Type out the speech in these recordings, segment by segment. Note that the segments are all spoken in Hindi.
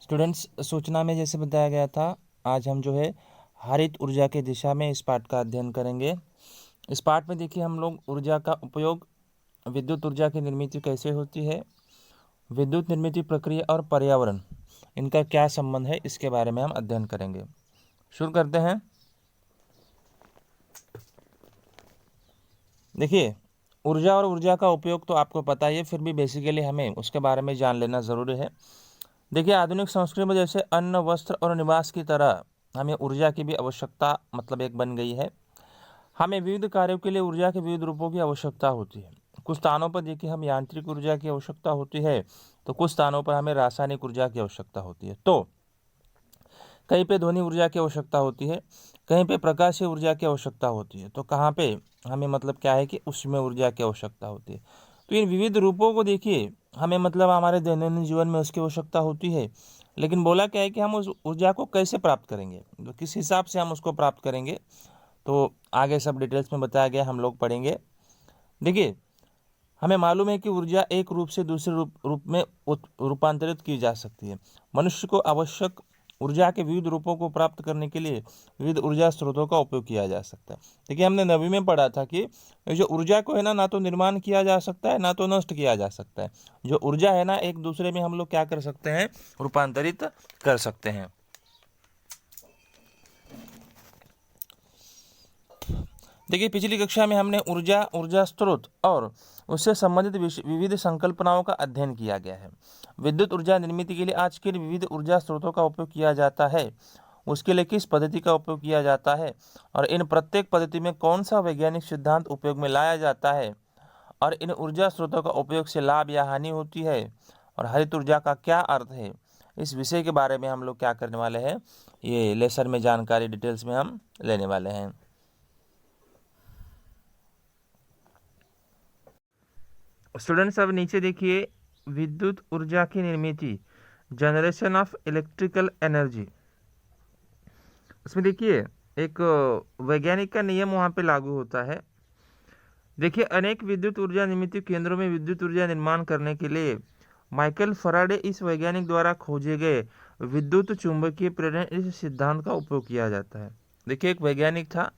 स्टूडेंट्स, सूचना में जैसे बताया गया था, आज हम जो है हरित ऊर्जा के दिशा में इस पाठ का अध्ययन करेंगे। इस पाठ में देखिए हम लोग ऊर्जा का उपयोग, विद्युत ऊर्जा की निर्मित कैसे होती है, विद्युत निर्मित प्रक्रिया और पर्यावरण, इनका क्या संबंध है, इसके बारे में हम अध्ययन करेंगे। शुरू करते हैं। देखिए, ऊर्जा और ऊर्जा का उपयोग तो आपको पता ही है, फिर भी बेसिकली हमें उसके बारे में जान लेना ज़रूरी है। देखिए, आधुनिक संस्कृति में जैसे अन्न, वस्त्र और निवास की तरह हमें ऊर्जा की भी आवश्यकता मतलब एक बन गई है। हमें विविध कार्यों के लिए ऊर्जा के विविध रूपों की आवश्यकता होती है। कुछ स्थानों पर देखिए हम यांत्रिक ऊर्जा की आवश्यकता होती है, तो कुछ स्थानों पर हमें रासायनिक ऊर्जा की आवश्यकता होती है। तो कहीं पे ध्वनि ऊर्जा की आवश्यकता होती है, कहीं पे प्रकाशीय ऊर्जा की आवश्यकता होती है, तो कहाँ पे हमें मतलब क्या है कि उसमें ऊर्जा की आवश्यकता होती है। तो इन विविध रूपों को देखिए हमें मतलब हमारे दैनंदिन जीवन में उसकी आवश्यकता होती है, लेकिन बोला क्या है कि हम उस ऊर्जा को कैसे प्राप्त करेंगे, तो किस हिसाब से हम उसको प्राप्त करेंगे, तो आगे सब डिटेल्स में बताया गया, हम लोग पढ़ेंगे। देखिए, हमें मालूम है कि ऊर्जा एक रूप से दूसरे रूप में रूपांतरित की जा सकती है। मनुष्य को आवश्यक ऊर्जा के विविध रूपों को प्राप्त करने के लिए विविध ऊर्जा स्रोतों का उपयोग किया जा सकता है। देखिए, हमने नवी में पढ़ा था कि ये जो ऊर्जा को है ना तो निर्माण किया जा सकता है, ना तो नष्ट किया जा सकता है। जो ऊर्जा है ना, एक दूसरे में हम लोग क्या कर सकते हैं, रूपांतरित कर सकते हैं। देखिए, पिछली कक्षा में हमने ऊर्जा स्रोत और उससे संबंधित विविध संकल्पनाओं का अध्ययन किया गया है। विद्युत ऊर्जा निर्मित के लिए आज किन विविध ऊर्जा स्रोतों का उपयोग किया जाता है, उसके लिए किस पद्धति का उपयोग किया जाता है, और इन प्रत्येक पद्धति में कौन सा वैज्ञानिक सिद्धांत उपयोग में लाया जाता है, और इन ऊर्जा स्रोतों का उपयोग से लाभ या हानि होती है, और हरित ऊर्जा का क्या अर्थ है, इस विषय के बारे में हम लोग क्या करने वाले हैं, ये लेसन में जानकारी डिटेल्स में हम लेने वाले हैं। स्टूडेंट्स, अब नीचे देखिए, विद्युत ऊर्जा की निर्मित, जनरेशन ऑफ इलेक्ट्रिकल एनर्जी। इसमें देखिए एक वैज्ञानिक का नियम वहाँ पे लागू होता है। देखिए, अनेक विद्युत ऊर्जा निर्मित केंद्रों में विद्युत ऊर्जा निर्माण करने के लिए माइकल फराडे इस वैज्ञानिक द्वारा खोजे गए विद्युत चुंबकीय प्रेरण इस सिद्धांत का उपयोग किया जाता है। देखिए, एक वैज्ञानिक था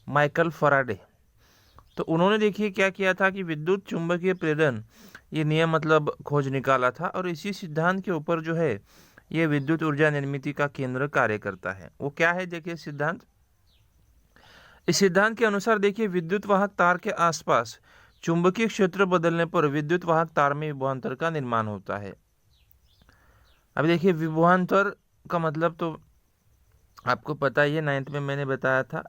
माइकल फराडे, तो उन्होंने देखिए क्या किया था कि विद्युत चुंबकीय प्रेरण ये नियम मतलब खोज निकाला था, और इसी सिद्धांत के ऊपर जो है ये विद्युत ऊर्जा निर्मित का केंद्र कार्य करता है। वो क्या है, देखिए सिद्धांत। इस सिद्धांत के अनुसार देखिए, विद्युत वाहक तार के आसपास चुंबकीय क्षेत्र बदलने पर विद्युत वाहक तार में विभवांतर का निर्माण होता है। अब देखिए, विभवांतर का मतलब तो आपको पता ही है, 9th में मैंने बताया था।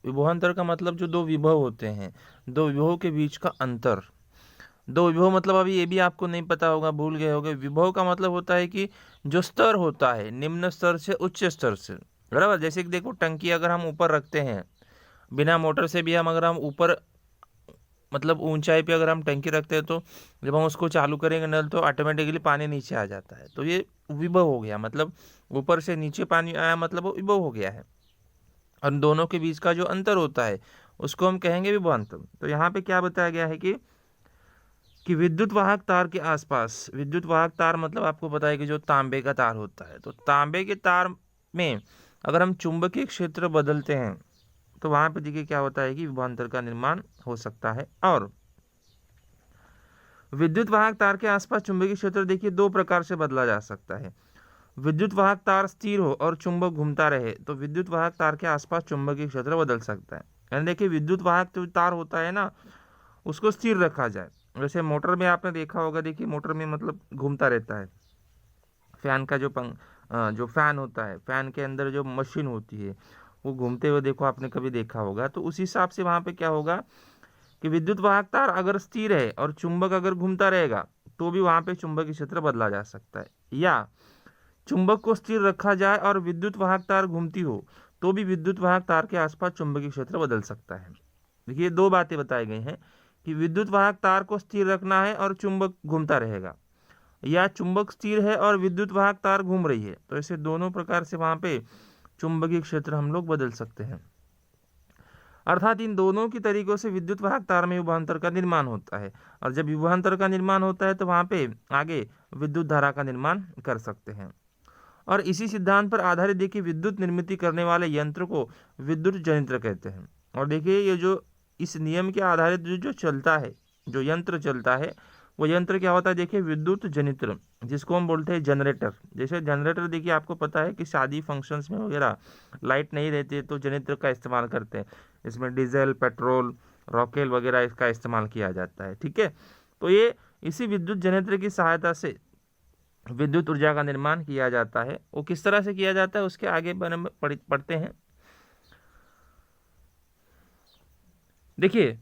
विभवांतर का मतलब जो दो विभव होते हैं, दो विभव के बीच का अंतर। दो विभव मतलब अभी ये भी आपको नहीं पता होगा, भूल गए होगे। विभव का मतलब होता है कि जो स्तर होता है निम्न स्तर से उच्च स्तर से, बराबर। जैसे कि देखो, टंकी अगर हम ऊपर रखते हैं, बिना मोटर से भी हम अगर हम ऊपर मतलब ऊंचाई पे अगर हम टंकी रखते हैं, तो जब हम उसको चालू करेंगे नल, तो ऑटोमेटिकली पानी नीचे आ जाता है। तो ये विभव हो गया, मतलब ऊपर से नीचे पानी आया, मतलब वो विभव हो गया है। और दोनों के बीच का जो अंतर होता है उसको हम कहेंगे विभवांतर। तो यहाँ पे क्या बताया गया है कि विद्युत वाहक तार के आसपास, विद्युत वाहक तार मतलब आपको पता है कि जो तांबे का तार होता है, तो तांबे के तार में अगर हम चुंबकीय क्षेत्र बदलते हैं, तो वहां पे देखिए क्या होता है कि विभवांतर का निर्माण हो सकता है। और विद्युत वाहक तार के आसपास चुंबकीय क्षेत्र देखिए दो प्रकार से बदला जा सकता है। विद्युत वाहक तार स्थिर हो और चुंबक घूमता रहे, तो विद्युत वाहक तार के आसपास चुंबकीय क्षेत्र बदल सकता है। यानी देखिए, विद्युत वाहक जो तार होता है ना, उसको स्थिर रखा जाए। वैसे मोटर में आपने देखा होगा, देखिए मोटर में मतलब घूमता रहता है। फैन का जो फैन होता है, फैन के अंदर जो मशीन होती है वो घूमते हुए देखो, आपने कभी देखा होगा। तो उस हिसाब से वहां पे क्या होगा कि विद्युत वाहक तार अगर स्थिर है और चुंबक अगर घूमता रहेगा, तो भी वहां पे चुंबकीय क्षेत्र बदला जा सकता है। या चुंबक को स्थिर रखा जाए और विद्युत वाहक तार घूमती हो, तो भी विद्युत वाहक तार के आसपास चुंबकीय क्षेत्र बदल सकता है। देखिए, दो बातें बताई गई हैं कि विद्युत वाहक तार को स्थिर रखना है और चुंबक घूमता रहेगा, या चुंबक स्थिर है और विद्युत वाहक तार घूम रही है। तो ऐसे दोनों प्रकार से वहां पे चुंबकीय क्षेत्र हम लोग बदल सकते हैं। अर्थात इन दोनों की तरीकों से विद्युत वाहक तार में विभवांतर का निर्माण होता है, और जब विभवांतर का निर्माण होता है तो वहां पे आगे विद्युत धारा का निर्माण कर सकते हैं। और इसी सिद्धांत पर आधारित देखिए विद्युत निर्मित करने वाले यंत्र को विद्युत जनित्र कहते हैं। और देखिए ये जो इस नियम के आधारित जो चलता है, जो यंत्र चलता है, वो यंत्र क्या होता है देखिए विद्युत जनित्र, जिसको हम बोलते हैं जनरेटर। जैसे जनरेटर देखिए आपको पता है कि शादी फंक्शंस में वगैरह लाइट नहीं रहती है तो जनरेटर का इस्तेमाल करते हैं। इसमें डीजल, पेट्रोल, रॉकेल वगैरह इसका इस्तेमाल किया जाता है। ठीक है, तो ये इसी विद्युत जनरेटर की सहायता से विद्युत ऊर्जा का निर्माण किया जाता है। वो किस तरह से किया जाता है उसके आगे पढ़ते हैं। देखिए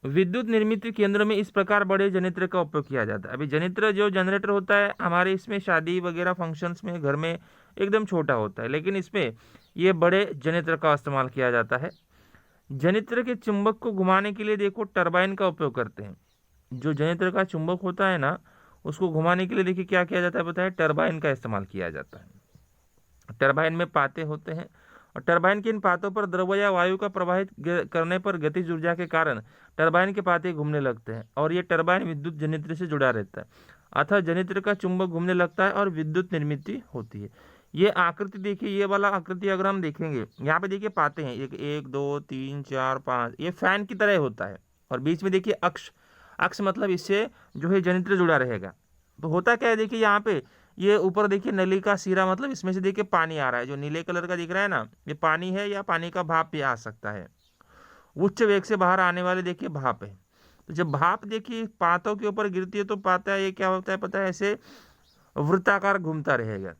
विद्युत निर्मित केंद्र में इस प्रकार बड़े जनरेटर का उपयोग किया जाता है। अभी जनरेटर जो जनरेटर होता है हमारे इसमें शादी वगैरह फंक्शंस में घर में एकदम छोटा होता है, लेकिन इसमें ये बड़े जनरेटर का इस्तेमाल किया जाता है। जनरेटर के चुंबक को घुमाने के लिए देखो टरबाइन का उपयोग करते हैं। जो जनरेटर का चुंबक होता है ना, उसको घुमाने के लिए देखिए क्या किया जाता है बताए, टरबाइन का इस्तेमाल किया जाता है। टरबाइन में पाते होते हैं और टरबाइन के इन पातों पर द्रव या वायु का प्रवाहित करने पर गतिज ऊर्जा के कारण टरबाइन के पाते घूमने लगते हैं और ये टरबाइन विद्युत जनरेटर से जुड़ा रहता है। अतः जनरेटर का चुंबक घूमने लगता है और विद्युत निर्मित होती है। ये आकृति देखिए, ये वाला आकृति अगर हम देखेंगे यहाँ पे देखिए पाते हैं एक 2 3 4 5, ये फैन की तरह होता है। और बीच में देखिए अक्ष, अक्ष मतलब इससे जो है जनरेटर जुड़ा रहेगा। तो होता क्या है देखिए यहाँ पे, ये ऊपर देखिए नली का सिरा, मतलब इसमें से देखिए पानी आ रहा है, जो नीले कलर का दिख रहा है ना, ये पानी है या पानी का भाप भी आ सकता है। उच्च वेग से बाहर आने वाले देखिए भाप है। तो जब भाप देखिए पातों के ऊपर गिरती है तो पाता है ये क्या होता है पता है, ऐसे वृत्ताकार घूमता रहेगा।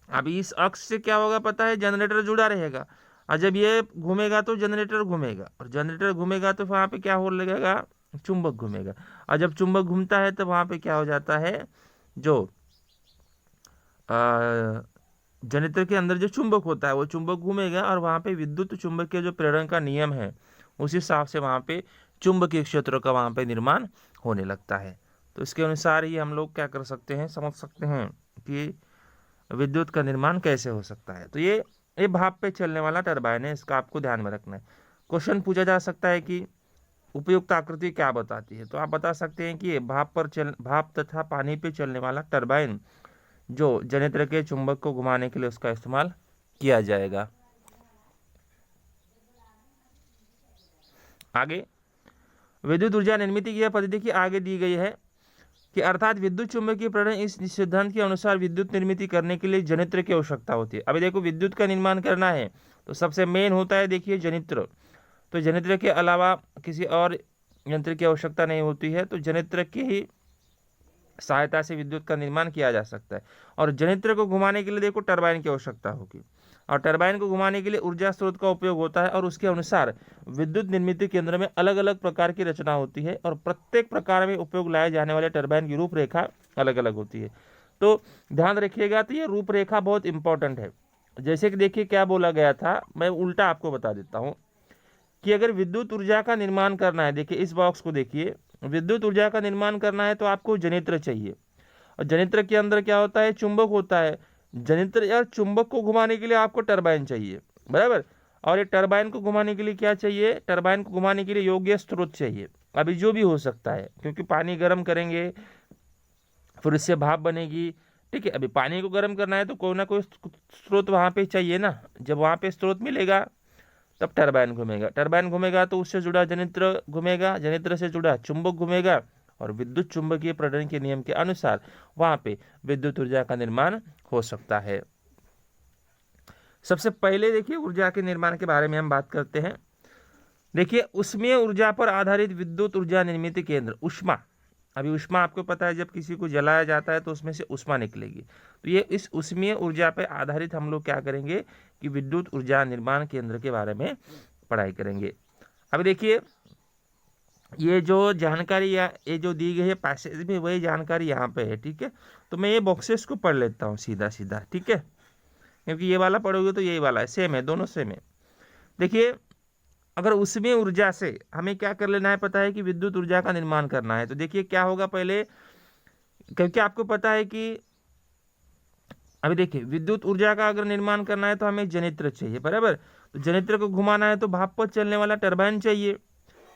अभी इस अक्ष से क्या होगा पता है, जनरेटर जुड़ा रहेगा और जब ये घूमेगा तो जनरेटर घूमेगा और जनरेटर घूमेगा तो वहाँ पे क्या हो लगेगा, चुंबक घूमेगा। और जब चुंबक घूमता है तो वहाँ पे क्या हो जाता है, जो जनरेटर के अंदर जो चुंबक होता है वो चुंबक घूमेगा और वहाँ पे विद्युत चुंबकीय जो प्रेरण का नियम है उस हिसाब से वहाँ पे चुंबकीय क्षेत्रों का वहाँ पे निर्माण होने लगता है। तो इसके अनुसार ही हम लोग क्या कर सकते हैं, समझ सकते हैं कि विद्युत का निर्माण कैसे हो सकता है। तो ये भाप पे चलने वाला टरबाइन है, इसका आपको ध्यान में रखना है। क्वेश्चन पूछा जा सकता है कि उपयुक्त आकृति क्या बताती है, तो आप बता सकते हैं कि ये भाप तथा पानी पे चलने वाला टरबाइन जो जनरेटर के चुंबक को घुमाने के लिए उसका इस्तेमाल किया जाएगा। आगे विद्युत ऊर्जा निर्मित की पद्धति की आगे दी गई है कि अर्थात विद्युत चुंबकीय प्रेरण इस सिद्धांत के अनुसार विद्युत निर्मित करने के लिए जनरेटर की आवश्यकता होती है। अभी देखो विद्युत का निर्माण करना है तो सबसे मेन होता है देखिए जनरेटर। तो जनरेटर के अलावा किसी और यंत्र की आवश्यकता नहीं होती है, तो जनरेटर की ही सहायता से विद्युत का निर्माण किया जा सकता है। और जनरेटर को घुमाने के लिए देखो टरबाइन की आवश्यकता होगी और टरबाइन को घुमाने के लिए ऊर्जा स्रोत का उपयोग होता है और उसके अनुसार विद्युत निर्मित केंद्र में अलग अलग प्रकार की रचना होती है और प्रत्येक प्रकार में उपयोग लाए जाने वाले टरबाइन की रूपरेखा अलग अलग होती है। तो ध्यान रखिएगा, तो ये रूपरेखा बहुत इंपॉर्टेंट है। जैसे कि देखिए क्या बोला गया था, मैं उल्टा आपको बता देता हूँ कि अगर विद्युत ऊर्जा का निर्माण करना है, देखिए इस बॉक्स को देखिए, विद्युत ऊर्जा का निर्माण करना है तो आपको जनरेटर चाहिए और जनरेटर के अंदर क्या होता है, चुंबक होता है। जनरेटर या चुंबक को घुमाने के लिए आपको टरबाइन चाहिए, बराबर। और ये टरबाइन को घुमाने के लिए क्या चाहिए, टरबाइन को घुमाने के लिए योग्य स्रोत चाहिए। अभी जो भी हो सकता है, क्योंकि पानी गर्म करेंगे फिर उससे भाप बनेगी, ठीक है। अभी पानी को गर्म करना है तो कोई ना कोई स्रोत वहाँ पे चाहिए ना, जब वहाँ पे स्रोत मिलेगा तब टरबाइन घूमेगा। टरबाइन घूमेगा तो उससे जुड़ा जनरेटर घूमेगा, जनरेटर से जुड़ा चुंबक घूमेगा और विद्युत चुंबकीय प्रेरण के नियम के अनुसार वहां पे विद्युत ऊर्जा का निर्माण हो सकता है। सबसे पहले देखिए ऊर्जा के निर्माण के बारे में हम बात करते हैं। देखिए उष्मीय ऊर्जा पर आधारित विद्युत ऊर्जा निर्मित केंद्र, ऊष्मा। अभी ऊष्मा आपको पता है जब किसी को जलाया जाता है तो उसमें से ऊष्मा निकलेगी, तो ये इस ऊष्मीय ऊर्जा पर आधारित हम लोग क्या करेंगे कि विद्युत ऊर्जा निर्माण केंद्र के बारे में पढ़ाई करेंगे। अभी देखिए ये जो जानकारी या ये जो दी गई है पैसेज में वही जानकारी यहाँ पे है, ठीक है। तो मैं ये बॉक्सेस को पढ़ लेता हूँ सीधा सीधा, ठीक है, क्योंकि ये वाला पढ़ोगे तो यही वाला है, सेम है, दोनों सेम है। देखिए अगर उसमें ऊर्जा से हमें क्या कर लेना है पता है कि विद्युत ऊर्जा का निर्माण करना है, तो देखिए क्या होगा पहले, क्योंकि आपको पता है कि अभी देखिए विद्युत ऊर्जा का अगर निर्माण करना है तो हमें जनरेटर चाहिए, बराबर। तो जनरेटर को घुमाना है तो भाप पर चलने वाला टरबाइन चाहिए।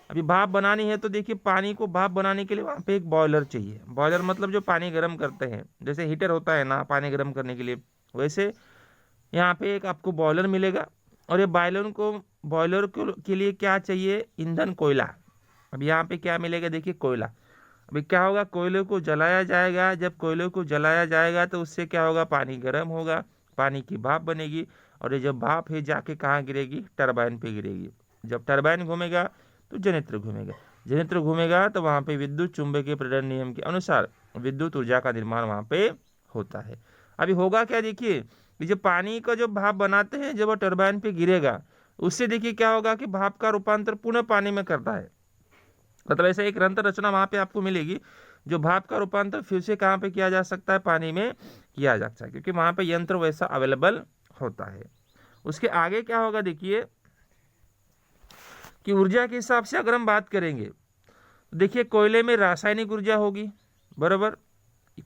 अभी भाप बनानी है तो देखिए पानी को भाप बनाने के लिए वहाँ पे एक बॉयलर चाहिए। बॉयलर मतलब जो पानी गर्म करते हैं, जैसे हीटर होता है ना पानी गर्म करने के लिए, वैसे यहाँ पे एक आपको बॉयलर मिलेगा, और ये बॉयलर के लिए क्या चाहिए, ईंधन, कोयला। अब यहाँ पे क्या मिलेगा, देखिए कोयला। अभी क्या होगा, कोयले को जलाया जाएगा, जब कोयले को जलाया जाएगा तो उससे क्या होगा, पानी गर्म होगा, पानी की भाप बनेगी, और ये जब भाप है जाके कहाँ गिरेगी, टरबाइन पे गिरेगी। जब टरबाइन घूमेगा तो जनरेटर घूमेगा, जनरेटर घूमेगा तो वहाँ पे विद्युत चुंबकीय प्रेरण नियम के अनुसार विद्युत ऊर्जा का निर्माण वहाँ पे होता है। अभी होगा क्या, देखिए ये जो पानी का जो भाप बनाते हैं, जब वो टरबाइन पे गिरेगा, उससे देखिए क्या होगा कि भाप का रूपांतर पुनः पानी में करता है। मतलब ऐसे एक यंत्र रचना वहां पे आपको मिलेगी, जो भाप का रूपांतर फिर से कहाँ पे किया जा सकता है, पानी में किया जा सकता है, क्योंकि वहां पे यंत्र वैसा अवेलेबल होता है। उसके आगे क्या होगा, देखिए कि ऊर्जा के हिसाब से अगर हम बात करेंगे तो देखिए कोयले में रासायनिक ऊर्जा होगी, बराबर,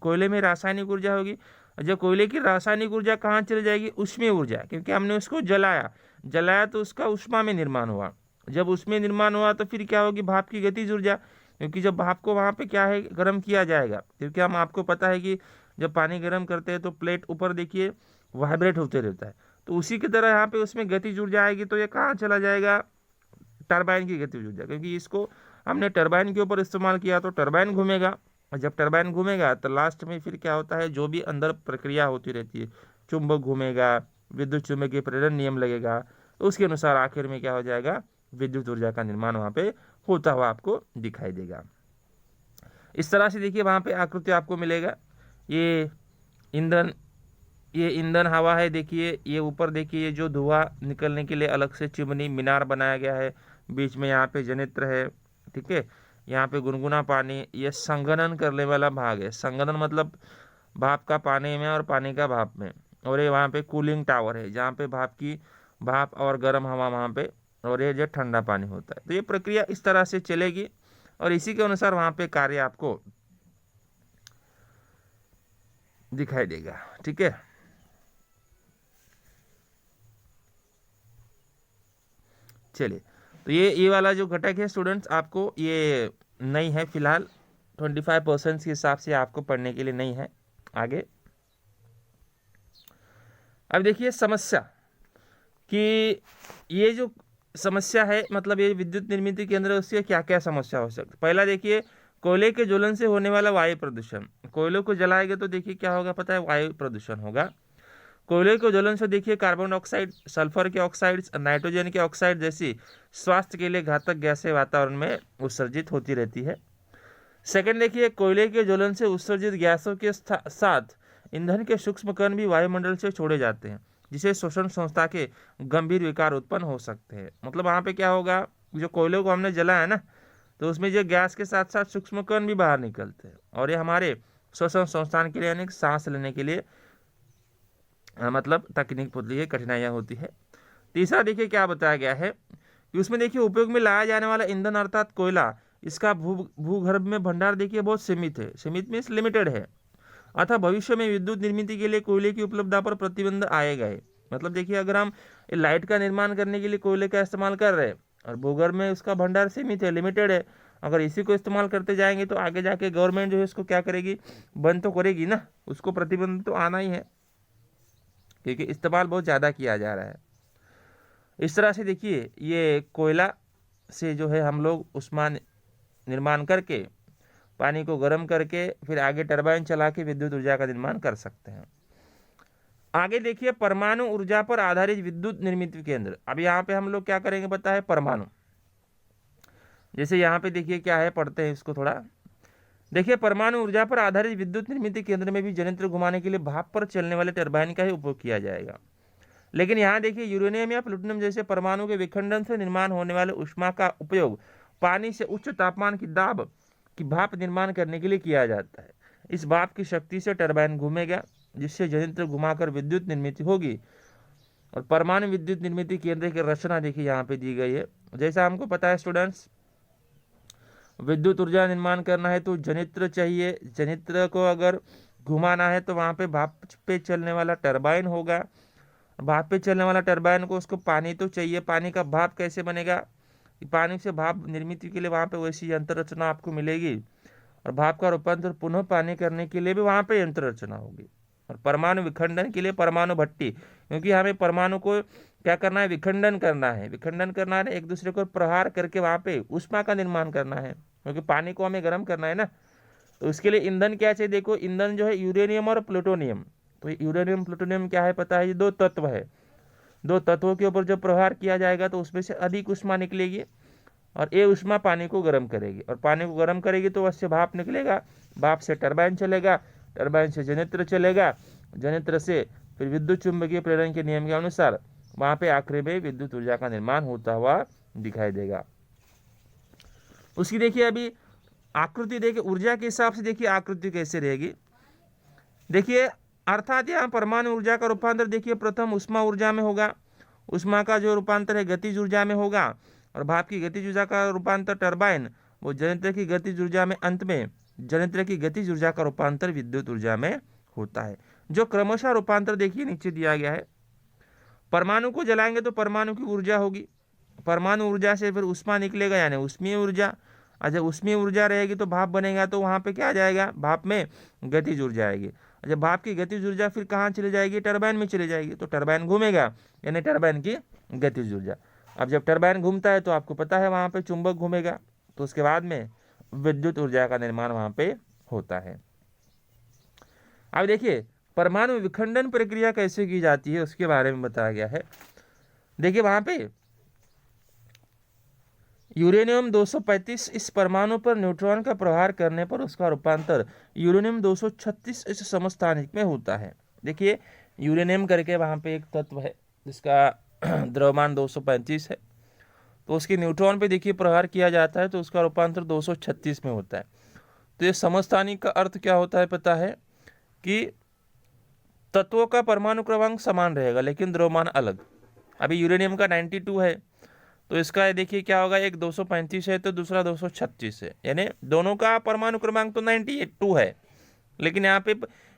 कोयले में रासायनिक ऊर्जा होगी। जब कोयले की रासायनिक ऊर्जा कहाँ चली जाएगी, ऊष्मीय ऊर्जा, क्योंकि हमने उसको जलाया, जलाया तो उसका ऊष्मा में निर्माण हुआ, जब उसमें निर्माण हुआ तो फिर क्या होगी, भाप की गतिज ऊर्जा, क्योंकि जब भाप को वहाँ पे क्या है, गर्म किया जाएगा, क्योंकि हम आपको पता है कि जब पानी गर्म करते हैं तो प्लेट ऊपर देखिए वाइब्रेट होते रहता है, तो उसी की तरह यहाँ पे उसमें गतिज ऊर्जा आएगी, तो ये कहाँ चला जाएगा, टरबाइन की गतिज ऊर्जा, क्योंकि इसको हमने टरबाइन के ऊपर इस्तेमाल किया तो टरबाइन घूमेगा, और जब टरबाइन घूमेगा तो लास्ट में फिर क्या होता है, जो भी अंदर प्रक्रिया होती रहती है, चुंबक घूमेगा, विद्युत चुंबकीय प्रेरण नियम लगेगा, तो उसके अनुसार आखिर में क्या हो जाएगा, विद्युत ऊर्जा का निर्माण वहां पे होता हुआ आपको दिखाई देगा। इस तरह से देखिए वहां पे आकृति आपको मिलेगा। ये ईंधन, ये ईंधन हवा है, देखिए ये ऊपर देखिए जो धुआं निकलने के लिए अलग से चिमनी मीनार बनाया गया है, बीच में यहाँ पे जनित्र है, ठीक है, यहाँ पे गुनगुना पानी, ये संघनन करने वाला भाग है, संघनन मतलब भाप का पानी में और पानी का भाप में, और ये वहाँ पे कूलिंग टावर है, जहाँ पे भाप और गर्म हवा वहाँ पे, और ये जो ठंडा पानी होता है, तो ये प्रक्रिया इस तरह से चलेगी, और इसी के अनुसार वहाँ पे कार्य आपको दिखाई देगा, ठीक है। चलिए, तो ये वाला जो घटक है स्टूडेंट्स, आपको ये नहीं है फिलहाल, 25% के हिसाब से आपको पढ़ने के लिए नहीं है। आगे अब देखिए समस्या, कि ये जो समस्या है, मतलब ये विद्युत निर्मित केंद्र है, उससे क्या क्या समस्या हो सकती है। पहला देखिए कोयले के ज्वलन से होने वाला वायु प्रदूषण, कोयले को जलाएंगे तो देखिए क्या होगा, पता है, वायु प्रदूषण होगा। कोयले के ज्वलन से देखिए कार्बन डाइऑक्साइड, सल्फर के ऑक्साइड्स, नाइट्रोजन के ऑक्साइड जैसी स्वास्थ्य के लिए घातक गैसें वातावरण में उत्सर्जित होती रहती है। सेकंड देखिए कोयले के ज्वलन से उत्सर्जित गैसों के साथ ईंधन के सूक्ष्म कण भी वायुमंडल से छोड़े जाते हैं, जिसे श्वसन संस्था के गंभीर विकार उत्पन्न हो सकते हैं। मतलब वहाँ पे क्या होगा, जो कोयले को हमने जलाया ना, तो उसमें जो गैस के साथ साथ सूक्ष्म कण भी बाहर निकलते हैं, और ये हमारे श्वसन संस्थान के लिए यानी सांस लेने के लिए मतलब तकनीक होती है, कठिनाइयाँ होती है। तीसरा देखिए क्या बताया गया है कि उसमें देखिए उपयोग में लाया जाने वाला ईंधन अर्थात कोयला, इसका भूगर्भ में भंडार देखिए बहुत सीमित है, सीमित मीन्स लिमिटेड है, अतः भविष्य में विद्युत निर्मित के लिए कोयले की उपलब्धता पर प्रतिबंध आएगा है। मतलब देखिए अगर हम लाइट का निर्माण करने के लिए कोयले का इस्तेमाल कर रहे हैं, और भूगर्भ में उसका भंडार सीमित है, लिमिटेड है, अगर इसी को इस्तेमाल करते जाएंगे तो आगे जाके गवर्नमेंट जो है इसको क्या करेगी, बंद तो करेगी ना, उसको प्रतिबंध तो आना ही है, क्योंकि इस्तेमाल बहुत ज़्यादा किया जा रहा है। इस तरह से देखिए ये कोयला से जो है हम लोग ऊष्मा निर्माण करके, पानी को गर्म करके, फिर आगे टरबाइन चला के विद्युत ऊर्जा का निर्माण कर सकते हैं। आगे देखिए परमाणु ऊर्जा पर आधारित विद्युत निर्मित केंद्र। अब यहाँ पे हम लोग क्या करेंगे पता है, परमाणु, जैसे यहाँ पे देखिए क्या है, पढ़ते हैं इसको थोड़ा। देखिए परमाणु ऊर्जा पर आधारित विद्युत निर्मित केंद्र में भी जनरेटर घुमाने के लिए भाप पर चलने वाले टरबाइन का ही उपयोग किया जाएगा। लेकिन यहाँ देखिए यूरेनियम या प्लूटोनियम जैसे परमाणु के विखंडन से निर्माण होने वाले ऊष्मा का उपयोग पानी से उच्च तापमान की दाब की भाप निर्माण करने के लिए किया जाता है। इस भाप की शक्ति से टरबाइन घूमेगा, जिससे जनरेटर घुमाकर विद्युत निर्मित होगी। और परमाणु विद्युत निर्मित केंद्र की रचना देखिए यहाँ पे दी गई है। जैसा हमको पता है स्टूडेंट्स, विद्युत ऊर्जा निर्माण करना है तो जनित्र चाहिए, जनित्र को अगर घुमाना है तो वहाँ पे भाप पे चलने वाला टरबाइन होगा, भाप पे चलने वाला टरबाइन को उसको पानी तो चाहिए, पानी का भाप कैसे बनेगा, पानी से भाप निर्मित के लिए वहाँ पे वैसी यंत्र रचना आपको मिलेगी, और भाप का रूपांतर पुनः पानी करने के लिए भी वहाँ पे यंत्र रचना होगी। और परमाणु विखंडन के लिए परमाणु भट्टी, क्योंकि हमें परमाणु को क्या करना है, विखंडन करना है। विखंडन करना है, एक दूसरे को प्रहार करके वहां पे ऊष्मा का निर्माण करना है, क्योंकि पानी को हमें गर्म करना है ना। तो उसके लिए ईंधन क्या चाहिए, देखो ईंधन जो है यूरेनियम और प्लूटोनियम। तो यूरेनियम प्लूटोनियम क्या है पता है, ये दो तत्व है। दो तत्वों के ऊपर जब प्रहार किया जाएगा तो उसमें से अधिक ऊष्मा निकलेगी, और ये ऊष्मा पानी को गर्म करेगी, और पानी को गर्म करेगी तो उससे भाप निकलेगा, भाप से टरबाइन चलेगा, टरबाइन से जनित्र चलेगा, जनित्र से फिर विद्युत चुंबकीय प्रेरण के नियम के अनुसार वहां पे आखिरी में विद्युत ऊर्जा का निर्माण होता हुआ दिखाई देगा। उसकी देखिए अभी आकृति देखिए, ऊर्जा के हिसाब से देखिए आकृति कैसे रहेगी। देखिए अर्थात यहाँ परमाणु ऊर्जा का रूपांतर देखिए प्रथम उष्मा ऊर्जा में होगा, उष्मा का जो रूपांतर है गतिज ऊर्जा में होगा, और भाप की गतिज ऊर्जा का रूपांतर टरबाइन, वो जनित्र की गतिज ऊर्जा में, अंत में जनित्र की गतिज ऊर्जा का रूपांतर विद्युत ऊर्जा में होता है। जो क्रमशः रूपांतर देखिए नीचे दिया गया है। परमाणु को जलाएंगे तो परमाणु की ऊर्जा होगी, परमाणु ऊर्जा से फिर उष्मा निकलेगा यानी उष्मीय ऊर्जा, और जब उष्मीय ऊर्जा रहेगी तो भाप बनेगा, तो वहाँ पे क्या आ जाएगा, भाप में गतिज ऊर्जा आएगी। जब भाप की गतिज ऊर्जा फिर कहाँ चली जाएगी, टरबाइन में चली जाएगी, तो टरबाइन घूमेगा यानी टरबाइन की गतिज ऊर्जा। अब जब टरबाइन घूमता है तो आपको पता है वहाँ पे चुंबक घूमेगा, तो उसके बाद में विद्युत ऊर्जा का निर्माण वहाँ पे होता है। अब देखिए परमाणु विखंडन प्रक्रिया कैसे की जाती है उसके बारे में बताया गया है। देखिए वहाँ पे यूरेनियम 235 इस परमाणु पर न्यूट्रॉन का प्रहार करने पर उसका रूपांतर यूरेनियम 236 इस समस्थानिक में होता है। देखिए यूरेनियम करके वहाँ पे एक तत्व है जिसका द्रव्यमान 235 है, तो उसके न्यूट्रॉन पे देखिए प्रहार किया जाता है तो उसका रूपांतर 236 में होता है। तो ये समस्थानिक का अर्थ क्या होता है पता है, कि तत्वों का परमाणु क्रमांक समान रहेगा लेकिन द्रव्यमान अलग। अभी यूरेनियम का 92 है, तो इसका देखिए क्या होगा, एक 235 है तो दूसरा 236 है, यानी दोनों का परमाणु क्रमांक तो 92 है, लेकिन यहाँ पे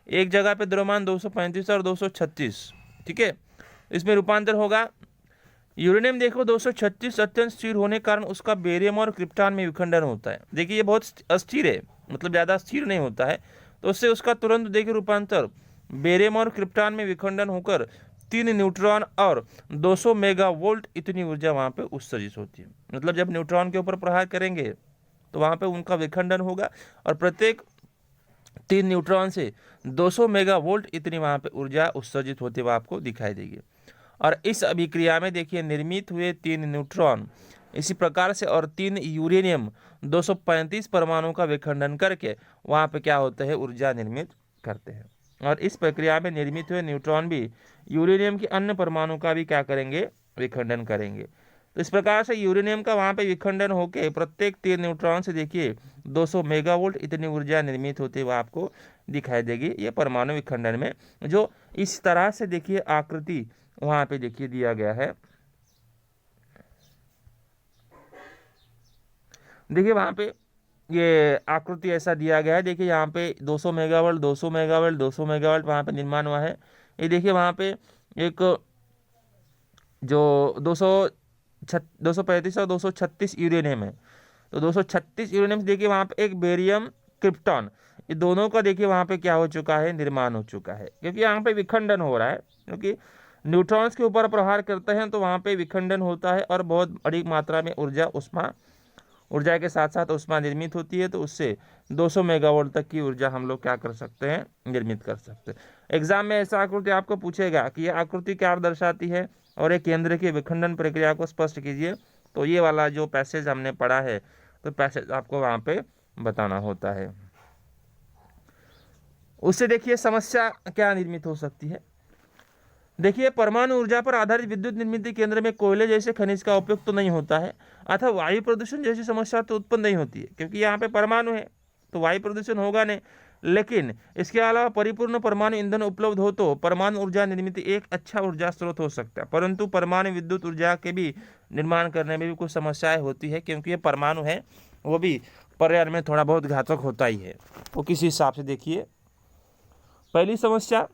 एक जगह पे द्रव्यमान 235 और 236, ठीक है। इसमें रूपांतर होगा। यूरेनियम देखो 236 अत्यंत स्थिर होने के कारण उसका बेरियम और क्रिप्टॉन में विखंडन होता है। देखिए ये बहुत अस्थिर है, मतलब ज़्यादा स्थिर नहीं होता है, तो उससे उसका तुरंत देखिए रूपांतर बेरियम और क्रिप्टॉन में विखंडन होकर 3 न्यूट्रॉन और 200 मेगावोल्ट इतनी ऊर्जा वहाँ पे उत्सर्जित होती है। मतलब जब न्यूट्रॉन के ऊपर प्रहार करेंगे तो वहाँ पे उनका विखंडन होगा, और प्रत्येक 3 न्यूट्रॉन से 200 मेगावोल्ट इतनी वहाँ पे ऊर्जा उत्सर्जित होती हुई आपको दिखाई देगी। और इस अभिक्रिया में देखिए निर्मित हुए 3 न्यूट्रॉन इसी प्रकार से और 3 यूरेनियम 235 परमाणु का विखंडन करके वहाँ पे क्या होता है, ऊर्जा निर्मित करते हैं। और इस प्रक्रिया में निर्मित हुए न्यूट्रॉन भी यूरेनियम के अन्य परमाणु का भी क्या करेंगे, विखंडन करेंगे। तो इस प्रकार से यूरेनियम का वहाँ पे विखंडन होकर प्रत्येक 3 न्यूट्रॉन से देखिए 200 मेगावोल्ट इतनी ऊर्जा निर्मित होती हुई आपको दिखाई देगी। ये परमाणु विखंडन में जो इस तरह से देखिए आकृति वहाँ पे देखिए दिया गया है। देखिए वहाँ पे ये आकृति ऐसा दिया गया है। देखिए यहाँ पे 200 मेगावाट 200 मेगावाट 200 मेगावाट वहाँ पे निर्माण हुआ है। ये देखिए वहाँ पे एक जो 235 और 236 यूरेनियम है, तो 236 यूरेनियम देखिए वहाँ पे एक बेरियम क्रिप्टॉन, ये दोनों का देखिए वहाँ पे क्या हो चुका है, निर्माण हो चुका है, क्योंकि यहाँ पे विखंडन हो रहा है। क्योंकि न्यूट्रॉन्स के ऊपर प्रहार करते हैं तो वहाँ पे विखंडन होता है और बहुत बड़ी मात्रा में ऊर्जा के साथ साथ ऊष्मा निर्मित होती है, तो उससे 200 मेगावाट तक की ऊर्जा हम लोग क्या कर सकते हैं, निर्मित कर सकते हैं। एग्जाम में ऐसा आकृति आपको पूछेगा कि यह आकृति क्या दर्शाती है और एक केंद्र की विखंडन प्रक्रिया को स्पष्ट कीजिए, तो ये वाला जो पैसेज हमने पढ़ा है तो पैसेज आपको वहाँ पे बताना होता है। उससे देखिए समस्या क्या निर्मित हो सकती है। देखिए परमाणु ऊर्जा पर आधारित विद्युत निर्मित केंद्र में कोयले जैसे खनिज का उपयोग तो नहीं होता है, अथवा वायु प्रदूषण जैसी समस्या तो उत्पन्न नहीं होती है, क्योंकि यहाँ पे परमाणु है तो वायु प्रदूषण होगा नहीं। लेकिन इसके अलावा परिपूर्ण परमाणु ईंधन उपलब्ध हो तो परमाणु ऊर्जा निर्मित एक अच्छा ऊर्जा स्रोत हो सकता है, परंतु परमाणु विद्युत ऊर्जा के भी निर्माण करने में भी कुछ समस्याएं होती है, क्योंकि ये परमाणु है वो भी पर्यावरण में थोड़ा बहुत घातक होता ही है। वो किस हिसाब से देखिए, पहली समस्या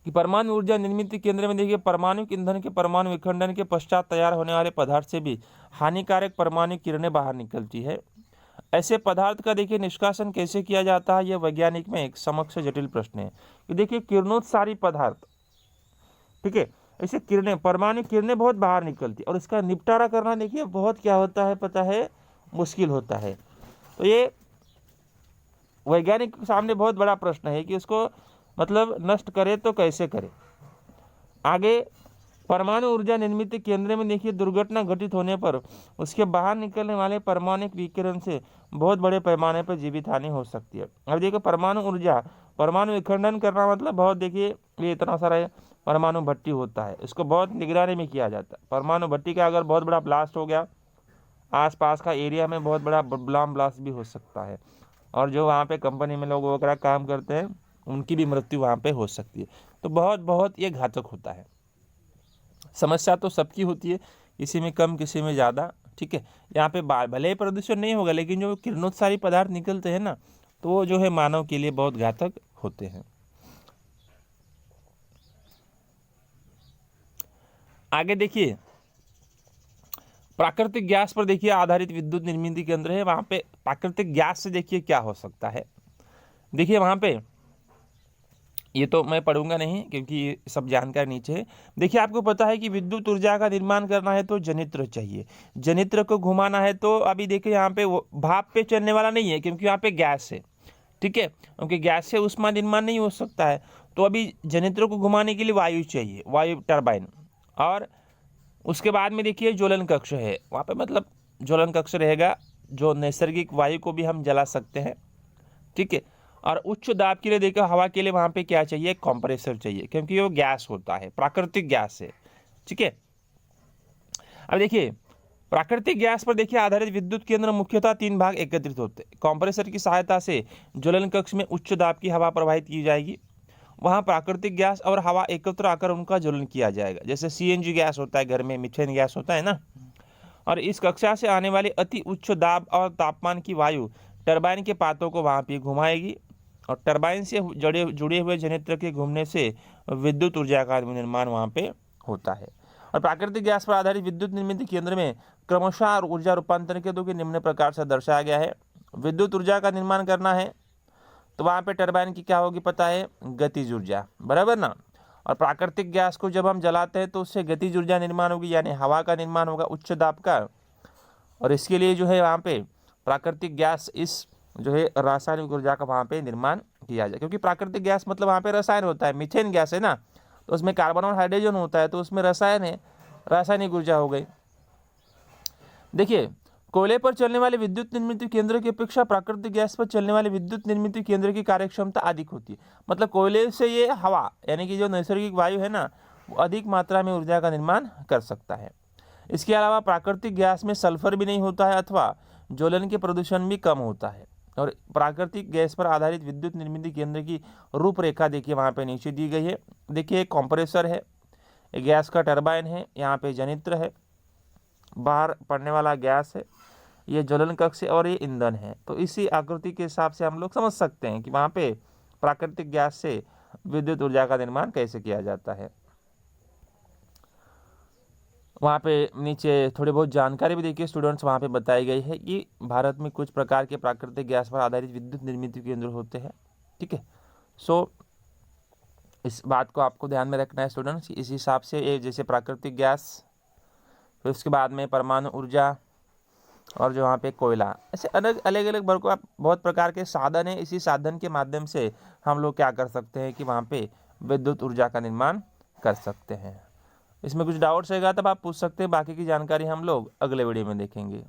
कि परमाणु ऊर्जा निर्मित केंद्र में देखिए परमाणु ईंधन के परमाणु विखंडन के पश्चात तैयार होने वाले पदार्थ से भी हानिकारक परमाणु किरणें बाहर निकलती है। ऐसे पदार्थ का देखिए निष्कासन कैसे किया जाता है, यह वैज्ञानिक में एक समक्ष जटिल प्रश्न है। कि देखिए किरणोत्सारी पदार्थ, ठीक है, ऐसे किरणें, परमाणु किरणें बहुत बाहर निकलती है और इसका निपटारा करना देखिए बहुत क्या होता है पता है, मुश्किल होता है। तो ये वैज्ञानिक के सामने बहुत बड़ा प्रश्न है कि उसको मतलब नष्ट करे तो कैसे करे। आगे परमाणु ऊर्जा निर्मित केंद्र में देखिए दुर्घटना घटित होने पर उसके बाहर निकलने वाले परमाणु विकिरण से बहुत बड़े पैमाने पर जीवित हानि हो सकती है। अब देखिए परमाणु ऊर्जा, परमाणु विखंडन करना मतलब बहुत, देखिए ये इतना सारा परमाणु भट्टी होता है, इसको बहुत निगरानी में किया जाता है। परमाणु भट्टी का अगर बहुत बड़ा ब्लास्ट हो गया, आसपास का एरिया में बहुत बड़ा बम ब्लास्ट भी हो सकता है, और जो वहाँ पे कंपनी में लोग वगैरह काम करते हैं उनकी भी मृत्यु वहाँ पे हो सकती है। तो बहुत बहुत ये घातक होता है। समस्या तो सबकी होती है, किसी में कम किसी में ज़्यादा, ठीक है। यहाँ पे भले ही प्रदूषण नहीं होगा, लेकिन जो किरणोत्सारी पदार्थ निकलते हैं ना, तो वो जो है मानव के लिए बहुत घातक होते हैं। आगे देखिए प्राकृतिक गैस पर देखिए आधारित विद्युत निर्मित केंद्र है। वहाँ पे प्राकृतिक गैस से देखिए क्या हो सकता है। देखिए वहाँ पे, ये तो मैं पढ़ूंगा नहीं क्योंकि ये सब जानकारी नीचे है। देखिए आपको पता है कि विद्युत ऊर्जा का निर्माण करना है तो जनित्र चाहिए, जनित्र को घुमाना है तो अभी देखिए यहाँ पे भाप पे चलने वाला नहीं है क्योंकि यहाँ पे गैस है, ठीक है, क्योंकि गैस से ऊष्मा निर्माण नहीं हो सकता है। तो अभी जनित्र को घुमाने के लिए वायु चाहिए, वायु टर्बाइन। और उसके बाद में देखिए ज्वलन कक्ष है, वहाँ पे मतलब ज्वलन कक्ष रहेगा, जो नैसर्गिक वायु को भी हम जला सकते हैं, ठीक है। और उच्च दाब के लिए देखिए हवा के लिए वहाँ पे क्या चाहिए, कंप्रेसर चाहिए, क्योंकि वो गैस होता है, प्राकृतिक गैस है, ठीक है। अब देखिए प्राकृतिक गैस पर देखिए आधारित विद्युत केंद्र मुख्यतः 3 भाग एकत्रित होते हैं। कंप्रेसर की सहायता से ज्वलन कक्ष में उच्च दाब की हवा प्रवाहित की जाएगी, वहाँ प्राकृतिक गैस और हवा एकत्र आकर उनका ज्वलन किया जाएगा। जैसे सीएनजी गैस होता है घर में, मीथेन गैस होता है ना। और इस कक्षा से आने वाली अति उच्च दाब और तापमान की वायु टरबाइन के पातों को वहाँ पे घुमाएगी, और टरबाइन से जुड़े हुए जनित्र के घूमने से विद्युत ऊर्जा का निर्माण वहाँ पे होता है। और प्राकृतिक गैस पर आधारित विद्युत निर्मित केंद्र में क्रमशः ऊर्जा रूपांतरण के दो के निम्न प्रकार से दर्शाया गया है। विद्युत ऊर्जा का निर्माण करना है तो वहाँ पे टरबाइन की क्या होगी पता है, गतिज ऊर्जा, बराबर ना। और प्राकृतिक गैस को जब हम जलाते हैं तो उससे गतिज ऊर्जा निर्माण होगी, यानी हवा का निर्माण होगा उच्च दाब का। और इसके लिए जो है वहाँ पे प्राकृतिक गैस, इस जो है रासायनिक ऊर्जा का वहाँ पे निर्माण किया जाए, क्योंकि प्राकृतिक गैस मतलब वहाँ पे रसायन होता है, मीथेन गैस है ना, तो उसमें कार्बन और हाइड्रोजन होता है, तो उसमें रसायन है, रासायनिक ऊर्जा हो गई। देखिए कोयले पर चलने वाले विद्युत निर्मित केंद्र की अपेक्षा प्राकृतिक गैस पर चलने वाले विद्युत निर्मित केंद्र की कार्यक्षमता अधिक होती है। मतलब कोयले से ये हवा, यानी कि जो नैसर्गिक वायु है ना, वो अधिक मात्रा में ऊर्जा का निर्माण कर सकता है। इसके अलावा प्राकृतिक गैस में सल्फर भी नहीं होता है अथवा ज्वलन के प्रदूषण भी कम होता है। और प्राकृतिक गैस पर आधारित विद्युत निर्मित केंद्र की रूपरेखा देखिए वहाँ पे नीचे दी गई है। देखिए एक कंप्रेसर है, एक गैस का टरबाइन है, यहाँ पे जनित्र है, बाहर पड़ने वाला गैस है, ये ज्वलन कक्ष है और ये ईंधन है। तो इसी आकृति के हिसाब से हम लोग समझ सकते हैं कि वहाँ पे प्राकृतिक गैस से विद्युत ऊर्जा का निर्माण कैसे किया जाता है। वहाँ पे नीचे थोड़ी बहुत जानकारी भी देखिए स्टूडेंट्स वहाँ पे बताई गई है कि भारत में कुछ प्रकार के प्राकृतिक गैस पर आधारित विद्युत निर्मित केंद्र होते हैं, ठीक है। सो इस बात को आपको ध्यान में रखना है स्टूडेंट्स। इस हिसाब से ये जैसे प्राकृतिक गैस, फिर उसके बाद में परमाणु ऊर्जा, और जो वहाँ पे कोयला, ऐसे अलग अलग वर्गों बहुत प्रकार के साधन है। इसी साधन के माध्यम से हम लोग क्या कर सकते हैं कि वहाँ पे विद्युत ऊर्जा का निर्माण कर सकते हैं। इसमें कुछ डाउट्स रहेगा तब आप पूछ सकते हैं, बाकी की जानकारी हम लोग अगले वीडियो में देखेंगे।